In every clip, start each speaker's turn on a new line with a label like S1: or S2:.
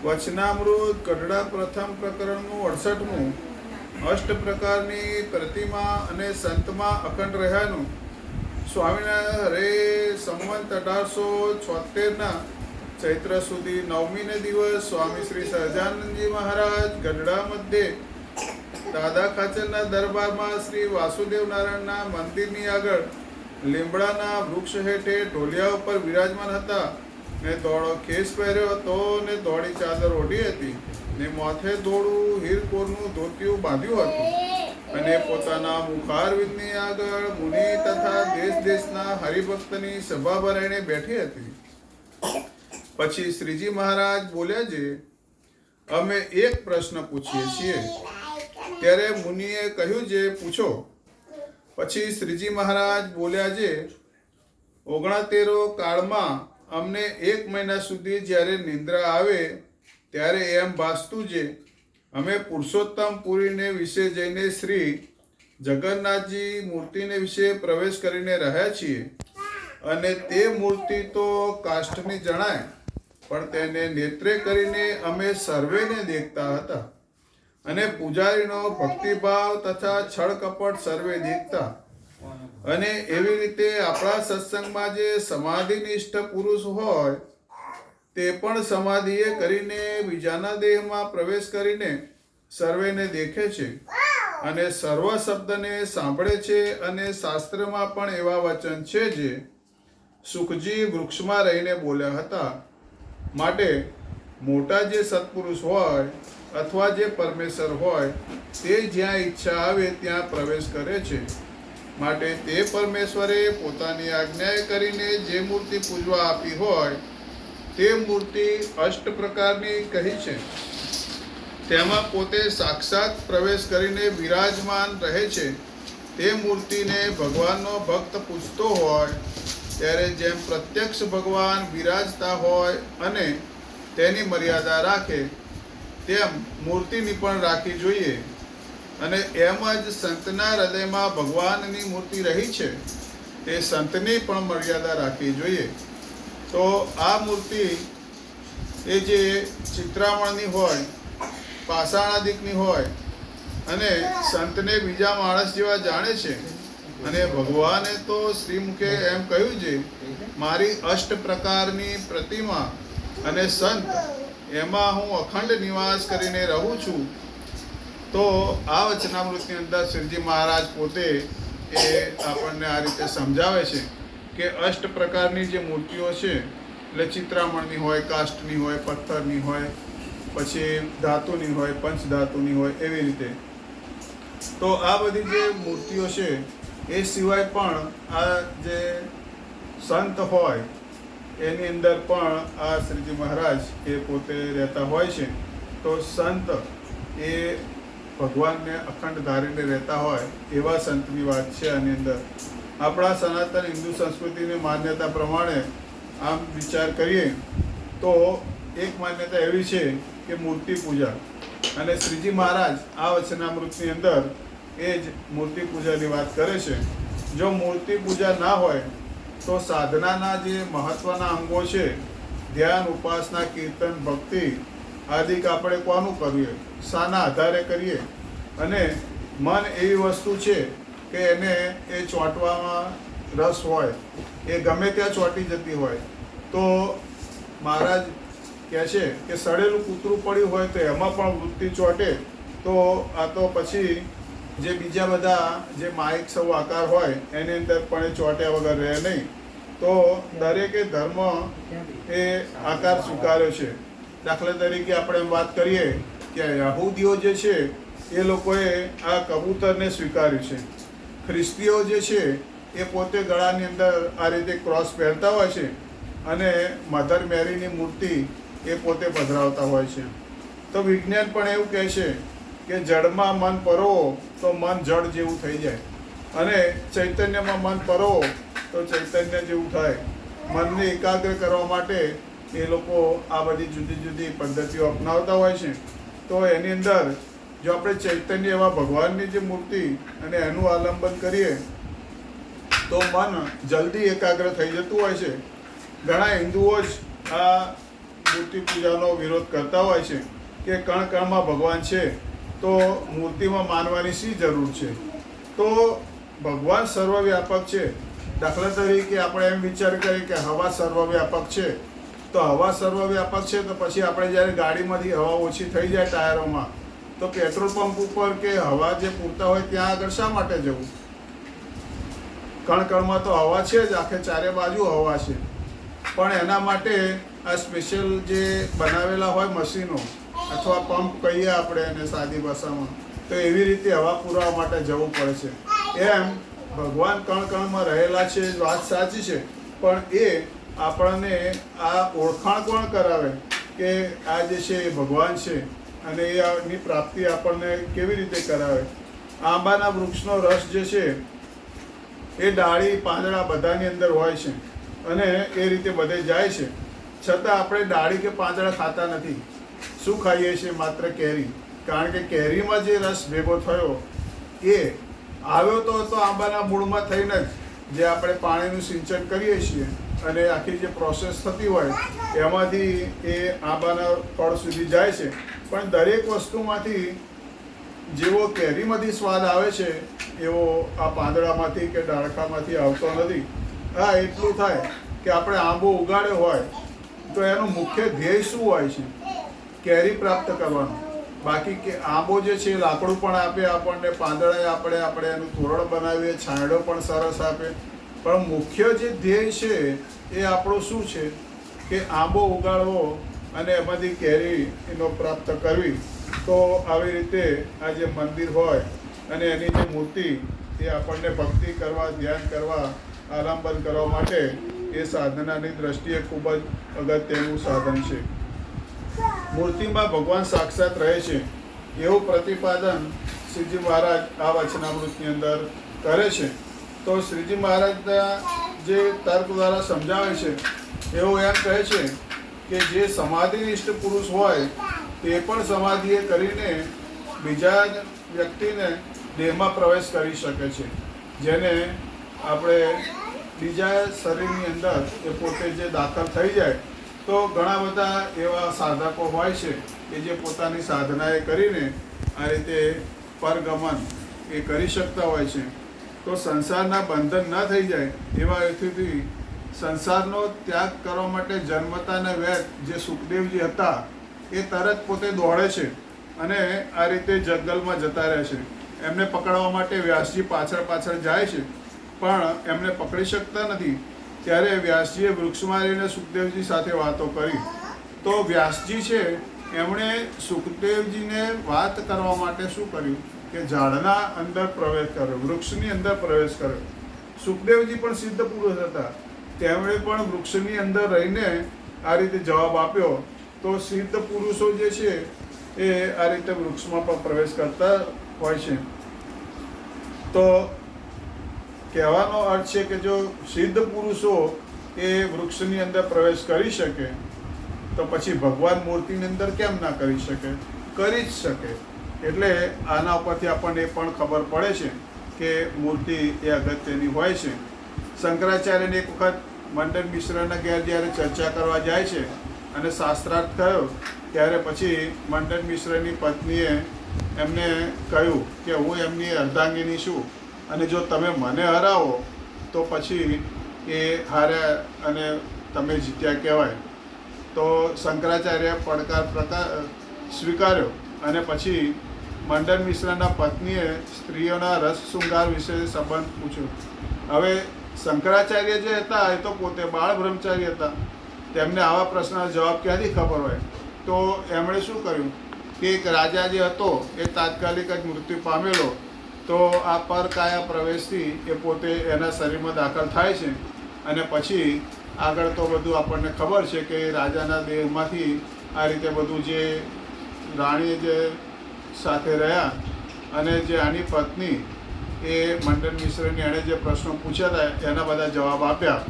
S1: વચનામૃત ગઢડા પ્રથમ પ્રકરણનું 68મું અષ્ટ પ્રકારની પ્રતિમા અને સંતમાં અખંડ રહ્યાનું સ્વામિનારાયણ હરે સંવંત 1876 ચૈત્ર સુધી 9મીને દિવસ સ્વામી શ્રી સહજાનંદજી મહારાજ ગઢડા મધ્યે દાદા ખાચરના દરબારમાં શ્રી વાસુદેવ નારાયણના મંદિરની આગળ લીમડાના વૃક્ષ હેઠે ઢોલિયા ઉપર વિરાજમાન હતા ને ધોળો ખેસ પહેર્યો હતો ને ધોળી ચાદર ઓઢી હતી ને માથે ધોળું હીરકોરનું ધોતિયું બાંધ્યું હતું અને પોતાના મુખારવિંદની આગળ મુનિ તથા દેશ દેશના હરિભક્તની સભા ભરાઈને બેઠી હતી. પછી શ્રીજી મહારાજ બોલ્યા છે, અમે એક પ્રશ્ન પૂછીએ છીએ. ત્યારે મુનિએ કહ્યું છે, પૂછો. પછી શ્રીજી મહારાજ બોલ્યા છે, 69 કાળમાં અમને 1 મહિના સુધી જ્યારે નિંદ્રા આવે ત્યારે એમ ભાસતું છે અમે પુરુષોત્તમ પુરીને વિશે જઈને શ્રી જગન્નાથજી મૂર્તિને વિશે પ્રવેશ કરીને રહ્યા છીએ અને તે મૂર્તિ તો કાષ્ઠની જણાય, પણ તેને નેત્રે કરીને અમે સર્વેને દેખતા હતા અને પૂજારીનો ભક્તિભાવ તથા છળ કપટ સર્વે દેખતા. અને એવી રીતે આપણા સત્સંગમાં જે સમાધિનિષ્ઠ પુરુષ હોય તે પણ સમાધિએ કરીને બીજાના દેહમાં પ્રવેશ કરીને સર્વેને દેખે છે અને સર્વ શબ્દને સાંભળે છે. અને શાસ્ત્રમાં પણ એવા વચન છે જે સુખજી વૃક્ષમાં રહીને બોલ્યા હતા. માટે મોટા જે સત્પુરુષ હોય અથવા જે પરમેશ્વર હોય તે જ્યાં ઈચ્છા આવે ત્યાં પ્રવેશ કરે છે. માટે તે પરમેશ્વરે પોતાની આજ્ઞાએ કરીને જે મૂર્તિ પૂજવા આપી હોય તે મૂર્તિ અષ્ટ પ્રકારની કહી છે. તેમાં પોતે સાક્ષાત પ્રવેશ કરીને વિરાજમાન રહે છે. તે મૂર્તિને ભગવાનનો ભક્ત પૂજતો હોય ત્યારે જેમ પ્રત્યક્ષ ભગવાન બિરાજતા હોય અને તેની મર્યાદા રાખે તેમ મૂર્તિની પણ રાખવી જોઈએ. અને એમ જ સંતના હૃદયમાં ભગવાનની મૂર્તિ રહી છે તે સંતની પણ મર્યાદા રાખવી જોઈએ. તો આ મૂર્તિ એ જે ચિત્રામણની હોય, પાષાણાદિકની હોય અને સંતને બીજા માણસ જેવા જાણે છે. અને ભગવાને તો શ્રીમુખે એમ કહ્યું છે, મારી અષ્ટ પ્રકારની પ્રતિમા અને સંત એમાં હું અખંડ નિવાસ કરીને રહું છું. તો આ વચનામૃતની અંદર શ્રીજી મહારાજ પોતે એ આપણને આ રીતે સમજાવે છે કે અષ્ટ પ્રકારની જે મૂર્તિઓ છે એટલે ચિત્રામણની હોય, કાષ્ઠની હોય, પથ્થરની હોય, પછી ધાતુની હોય, પંચધાતુની હોય, એવી રીતે. તો આ બધી જે મૂર્તિઓ છે એ સિવાય પણ આ જે સંત હોય એની અંદર પણ આ શ્રીજી મહારાજ એ પોતે રહેતા હોય છે. તો સંત એ ભગવાનને અખંડ ધારીને રહેતા હોય એવા સંતની વાત છે. આની અંદર આપણા સનાતન હિન્દુ સંસ્કૃતિની માન્યતા પ્રમાણે આમ વિચાર કરીએ તો એક માન્યતા એવી છે કે મૂર્તિ પૂજા, અને શ્રીજી મહારાજ આ વચનામૃતની અંદર એ જ મૂર્તિ પૂજાની વાત કરે છે. જો મૂર્તિ પૂજા ના હોય તો સાધનાના જે મહત્વના અંગો છે, ધ્યાન, ઉપાસના, કીર્તન, ભક્તિ આદિક આપણે કોનું કરીએ, શાના આધારે કરીએ? અને મન એવી વસ્તુ છે કે એને એ ચોંટવામાં રસ હોય, એ ગમે ત્યાં ચોંટી જતી હોય. તો મહારાજ કહે છે કે સડેલું કૂતરું પડ્યું હોય તો એમાં પણ વૃત્તિ ચોંટે. તો આ તો પછી જે બીજા બધા જે માયિક સૌ આકાર હોય એની અંદર પણ એ ચોંટ્યા વગર રહે નહીં. તો દરેકે ધર્મ એ આકાર સ્વીકાર્યો છે. દાખલા તરીકે આપણે વાત કરીએ કે યહૂદીઓ જે છે એ લોકોએ આ કબૂતરને સ્વીકાર્યું છે. ખ્રિસ્તીઓ જે છે એ પોતે ગળાની અંદર આ રીતે ક્રોસ પહેરતા હોય છે અને મધર મેરીની મૂર્તિ એ પોતે પધરાવતા હોય છે. તો વિજ્ઞાન પણ એવું કહે છે કે જળમાં મન પરોવો તો મન જળ જેવું થઈ જાય, અને ચૈતન્યમાં મન પરોવો તો ચૈતન્ય જેવું થાય. મનને એકાગ્ર કરવા માટે એ લોકો આ બધી જુદી જુદી પદ્ધતિઓ અપનાવતા હોય છે. તો એની અંદર જો આપણે ચૈતન્ય એવા ભગવાનની જે મૂર્તિ અને એનું આલંબન કરીએ તો મન જલ્દી એકાગ્ર થઈ જતું હોય છે. ઘણા હિન્દુઓ જ આ મૂર્તિ પૂજાનો વિરોધ કરતા હોય છે કે કણ કણમાં ભગવાન છે તો મૂર્તિમાં માનવાની શી જરૂર છે. તો ભગવાન સર્વવ્યાપક છે. દાખલા તરીકે આપણે એમ વિચાર કરીએ કે હવા સર્વવ્યાપક છે, તો હવા સર્વવ્યાપક છે તો પછી આપણે જ્યારે ગાડીમાંથી હવા ઓછી થઈ જાય ટાયરોમાં, તો પેટ્રોલ પંપ ઉપર કે હવા જે પૂરતા હોય ત્યાં આગળ શા માટે જવું? કણ કણમાં તો હવા છે જ, આખે ચારે બાજુ હવા છે. પણ એના માટે આ સ્પેશિયલ જે બનાવેલા હોય મશીનો અથવા પંપ કહીએ આપણે એને સાદી ભાષામાં, તો એવી રીતે હવા પુરવા માટે જવું પડે છે. એમ ભગવાન કણ કણમાં રહેલા છે, વાત સાચી છે, પણ એ આપણને આ ઓળખાણ કોણ કરાવે કે આ જે છે એ ભગવાન છે, અને એની પ્રાપ્તિ આપણને કેવી રીતે કરાવે? આંબાના વૃક્ષનો રસ જે છે એ ડાળી પાંદડા બધાની અંદર હોય છે અને એ રીતે બધે જાય છે, છતાં આપણે ડાળી કે પાંદડા ખાતા નથી. શું ખાઈએ છીએ? માત્ર કેરી. કારણ કે કેરીમાં જે રસ ભેગો થયો એ આવ્યો તો આંબાના મૂળમાં થઈને જ જે આપણે પાણીનું સિંચન કરીએ છીએ અને આખી જે પ્રોસેસ થતી હોય એમાંથી એ આંબાના ફળ સુધી જાય છે. પણ દરેક વસ્તુમાંથી જેવો કેરીમાંથી સ્વાદ આવે છે એવો આ પાંદડામાંથી કે ડાળખામાંથી આવતો નથી. હા, એટલું થાય કે આપણે આંબો ઉગાડ્યો હોય તો એનું મુખ્ય ધ્યેય શું હોય છે? કેરી પ્રાપ્ત કરવાનું. બાકી કે આંબો જે છે લાકડું પણ આપે આપણને, પાંદડા આપણે એનું તોરણ બનાવીએ, છાંયડો પણ સરસ આપે, પણ મુખ્ય જે ધ્યેય છે એ આપણું શું છે કે આંબો ઉગાડવો અને એમાંથી કેરી એનો પ્રાપ્ત કરવી. તો આવી રીતે આ જે મંદિર હોય અને એની જે મૂર્તિ એ આપણને ભક્તિ કરવા, ધ્યાન કરવા, આલંબન કરવા માટે એ સાધનાની દ્રષ્ટિએ ખૂબ જ અગત્યનું સાધન છે. મૂર્તિમાં ભગવાન સાક્ષાત રહે છે એવું પ્રતિપાદન શ્રીજી મહારાજ આ વચનામૃતની અંદર કરે છે. તો શ્રીજી મહારાજના જે તર્ક દ્વારા સમજાવે છે એવું એમ કહે છે કે જે સમાધિનિષ્ઠ પુરુષ હોય તે પણ સમાધિએ કરીને બીજા વ્યક્તિને દેહમાં પ્રવેશ કરી શકે છે. જેને આપણે બીજા શરીરની અંદર એ પોતે જે દાખલ થઈ જાય, તો ઘણા બધા એવા સાધકો હોય છે કે જે પોતાની સાધનાએ કરીને આ રીતે પરગમન એ કરી શકતા હોય છે. તો સંસારના બંધન ન થઈ જાય એવા હેતુથી સંસારનો ત્યાગ કરવા માટે જન્મતાને વેદ જે સુખદેવજી હતા એ તરત પોતે દોડે છે અને આ રીતે જંગલમાં જતા રહે છે. એમને પકડવા માટે વ્યાસજી પાછળ પાછળ જાય છે, પણ એમને પકડી શકતા નથી. ત્યારે વ્યાસજીએ વૃક્ષમાં રહીને સુખદેવજી સાથે વાતો કરી. તો વ્યાસજી છે એમણે સુખદેવજીને વાત કરવા માટે શું કર્યું કે ઝાડના અંદર પ્રવેશ કર્યો, વૃક્ષની અંદર પ્રવેશ કર્યો. સુખદેવજી પણ સિદ્ધ પુરુષ હતા, તેમણે પણ વૃક્ષની અંદર રહીને આ રીતે જવાબ આપ્યો. તો સિદ્ધ પુરુષો જે છે એ આ રીતે વૃક્ષમાં પણ પ્રવેશ કરતા હોય છે. તો કહેવાનો અર્થ છે કે જો સિદ્ધ પુરુષો એ વૃક્ષની અંદર પ્રવેશ કરી શકે તો પછી ભગવાન મૂર્તિની અંદર કેમ ના કરી શકે? કરી જ શકે. એટલે આના ઉપરથી આપણને એ પણ ખબર પડે છે કે મૂર્તિ એ અગત્યની હોય છે. શંકરાચાર્યને એક વખત મંડન મિશ્રના ઘેર જ્યારે ચર્ચા કરવા જાય છે અને શાસ્ત્રાર્થ થયો ત્યારે પછી મંડન મિશ્રની પત્નીએ એમને કહ્યું કે હું એમની અર્ધાંગીની છું અને જો તમે મને હરાવો તો પછી એ હાર્યા અને તમે જીત્યા કહેવાય. તો શંકરાચાર્ય પડકાર સ્વીકાર્યો અને પછી મંડન મિશ્રના પત્નીએ સ્ત્રીઓના રસ શૃંગાર વિશે સંબંધ પૂછ્યો. હવે શંકરાચાર્ય જે હતા એ તો પોતે બાળ બ્રહ્મચારી હતા, તેમને આવા પ્રશ્નનો જવાબ ક્યાંથી ખબર હોય? તો એમણે શું કર્યું કે એક રાજા જે હતો એ તાત્કાલિક જ મૃત્યુ પામેલો, તો આ પરકાયા પ્રવેશથી એ પોતે એના શરીરમાં દાખલ થાય છે અને પછી આગળ તો બધું આપણને ખબર છે કે રાજાના દેહમાંથી આ રીતે બધું જે રાણી જે સાથે રહ્યા અને જે આની પત્ની એ મંડન મિશ્રની એણે જે પ્રશ્નો પૂછ્યા હતા એના બધા જવાબ આપ્યા.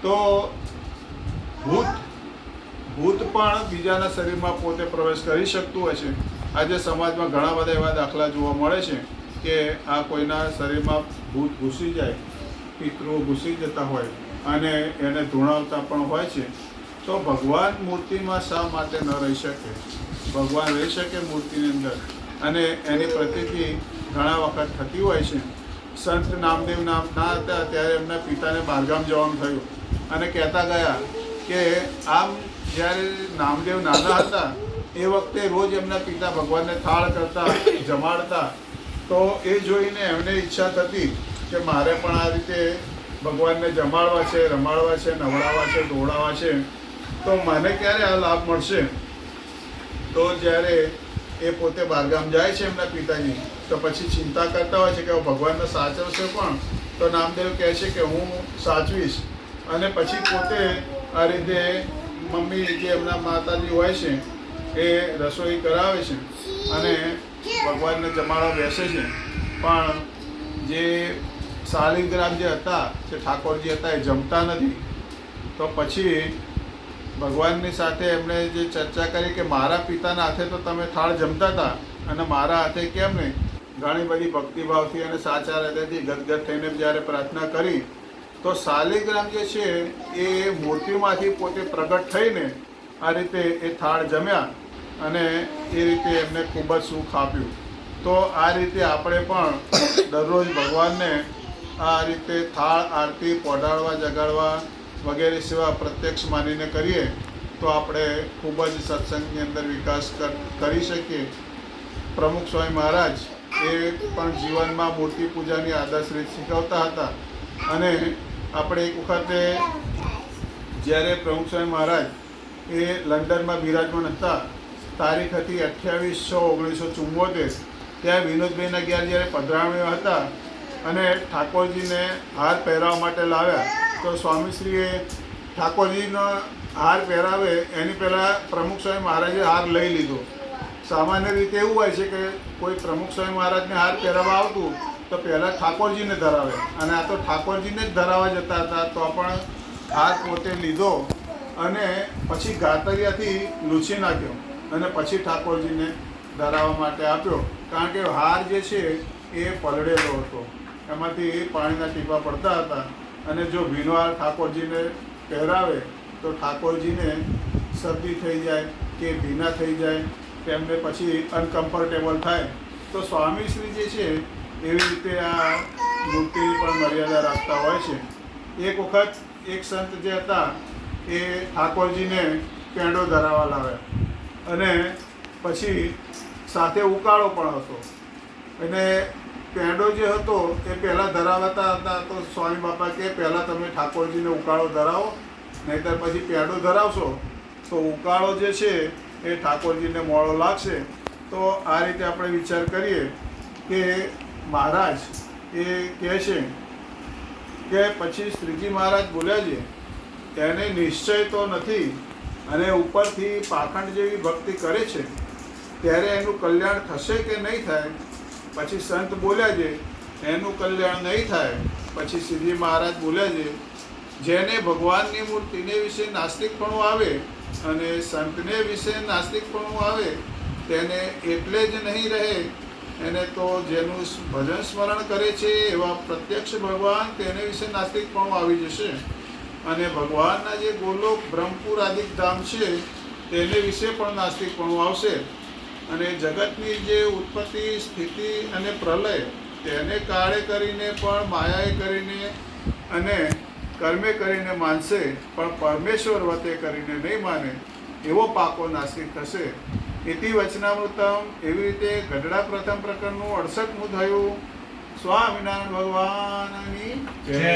S1: તો ભૂત પણ બીજાના શરીરમાં પોતે પ્રવેશ કરી શકતું હોય છે. આજે સમાજમાં ઘણા બધા એવા દાખલા જોવા મળે છે કે આ કોઈના શરીરમાં ભૂત ઘૂસી જાય, પિતૃઓ ઘૂસી જતા હોય અને એને ધૂણાવતા પણ હોય છે. તો ભગવાન મૂર્તિમાં શા માટે ન રહી શકે? ભગવાન રહી શકે મૂર્તિની અંદર, અને એની પ્રતીતિ ઘણા વખત થતી હોય છે. સંત નામદેવ ના હતા ત્યારે એમના પિતાને બહારગામ જવાનું થયું, અને કહેતા ગયા કે આમ જ્યારે નામદેવ નાના હતા એ વખતે રોજ એમના પિતા ભગવાનને થાળ કરતા, જમાડતા. તો એ જોઈને એમને ઈચ્છા થતી કે મારે પણ આ રીતે ભગવાનને જમાડવા છે, રમાડવા છે, નવડાવવા છે, દોડાવવા છે, તો મને ક્યારે આ લાભ મળશે? તો જ્યારે એ પોતે બહારગામ જાય છે એમના પિતાજી, તો પછી ચિંતા કરતા હોય છે કે ભગવાનને સાચવશે પણ. તો નામદેવ કહે છે કે હું સાચવીશ. અને પછી પોતે આ રીતે મમ્મી જે એમના માતાજી હોય છે એ રસોઈ કરાવે છે અને ભગવાનને જમાડવા બેસે છે. પણ જે શાલિગ્રામ જે હતા, જે ઠાકોરજી હતા, એ જમતા નથી. તો પછી ભગવાનની સાથે એમણે જે ચર્ચા કરી કે મારા પિતાના હાથે તો તમે થાળ જમતા હતા અને મારા હાથે કેમ નહીં? ઘણી બધી ભક્તિભાવથી અને સાચા હૃદયથી ગદગદ થઈને જ્યારે પ્રાર્થના કરી, તો શાલિગ્રામ જે છે એ મૂર્તિમાંથી પોતે પ્રગટ થઈને આ રીતે એ થાળ જમ્યા અને એ રીતે એમને ખૂબ જ સુખ આપ્યું. તો આ રીતે આપણે પણ દરરોજ ભગવાનને આ રીતે થાળ, આરતી, પોઢાડવા, જગાડવા વગેરે સેવા પ્રત્યક્ષ માનીને કરીએ તો આપણે ખૂબ જ સત્સંગની અંદર વિકાસ કરી શકીએ. પ્રમુખ સ્વામી મહારાજ એ પણ જીવનમાં મૂર્તિ પૂજાની આદર્શ રીત શીખવતા હતા. અને આપણે એક વખતે જ્યારે પ્રમુખ સ્વામી મહારાજ એ લંડનમાં બિરાજમાન હતા, તારીખ હતી 28/6/1974, ત્યાં વિનોદભાઈના ઘેર જ્યારે પધરામણીઓ હતા અને ઠાકોરજીને હાર પહેરાવવા માટે લાવ્યા, તો સ્વામીશ્રીએ ઠાકોરજીનો હાર પહેરાવે એની પહેલાં પ્રમુખ સ્વામી મહારાજે હાર લઈ લીધો. સામાન્ય રીતે એવું હોય છે કે કોઈ પ્રમુખ સ્વામી મહારાજને હાર પહેરાવવા આવતું તો પહેલાં ઠાકોરજીને ધરાવે, અને આ તો ઠાકોરજીને જ ધરાવવા જતા હતા, તો પણ હાર પોતે લીધો અને પછી ગાતરિયાથી લૂછી નાખ્યો અને પછી ઠાકોરજીને ધરાવવા માટે આપ્યો. કારણ કે હાર જે છે એ પલળેલો હતો, એમાંથી પાણીના ટીપા પડતા હતા, અને જો ભીનો હાર ઠાકોરજીને પહેરાવે તો ઠાકોરજીને શરદી થઈ જાય કે ભીના થઈ જાય, તેમને પછી અનકમ્ફર્ટેબલ થાય. તો સ્વામીશ્રી જે છે એવી રીતે આ મૂર્તિની પણ મર્યાદા રાખતા હોય છે. એક વખત એક સંત જે હતા એ ઠાકોરજીને પેંડો ધરાવવા લાવ્યા અને પછી સાથે ઉકાળો પણ હતો. અને પેંડો જે હતો એ પહેલાં ધરાવતા હતા, તો સ્વામી બાપા કે પહેલાં તમે ઠાકોરજીને ઉકાળો ધરાવો, નહીંતર પછી પેંડો ધરાવશો તો ઉકાળો જે છે એ ઠાકોરજીને મોડો લાગશે. તો આ રીતે આપણે વિચાર કરીએ કે મહારાજ એ કહે છે કે પછી શ્રીજી મહારાજ બોલ્યા છે એને નિશ્ચય તો નથી અને ઉપરથી પાખંડ જેવી ભક્તિ કરે છે, ત્યારે એનું કલ્યાણ થશે કે નહીં થાય? પછી સંત બોલ્યા છે એનું કલ્યાણ નહીં થાય. પછી શ્રીજી મહારાજ બોલ્યા છે જેને ભગવાનની મૂર્તિને વિશે નાસ્તિકપણું આવે અને સંતને વિશે નાસ્તિકપણું આવે તેને એટલે જ નહીં રહે. એને તો જેનું ભજન સ્મરણ કરે છે એવા પ્રત્યક્ષ ભગવાન તેને વિશે નાસ્તિકપણું આવી જશે. અને ભગવાનના જે ગોલોક, બ્રહ્મપુર આદિક ધામ છે તેને વિશે પણ નાસ્તિકપણું આવશે. અને જગતની જે ઉત્પત્તિ, સ્થિતિ અને પ્રલય તેને કાળે કરીને પણ માયાએ કરીને અને કર્મે કરીને માનશે, પણ પરમેશ્વર વતે કરીને નહીં માને, એવો પાકો નાસ્તિક થશે. ઇતિ વચનામૃતમ. એવી રીતે ગઢડા પ્રથમ પ્રકરણનું 68મું થયું. સ્વામિનારાયણ ભગવાનની જય.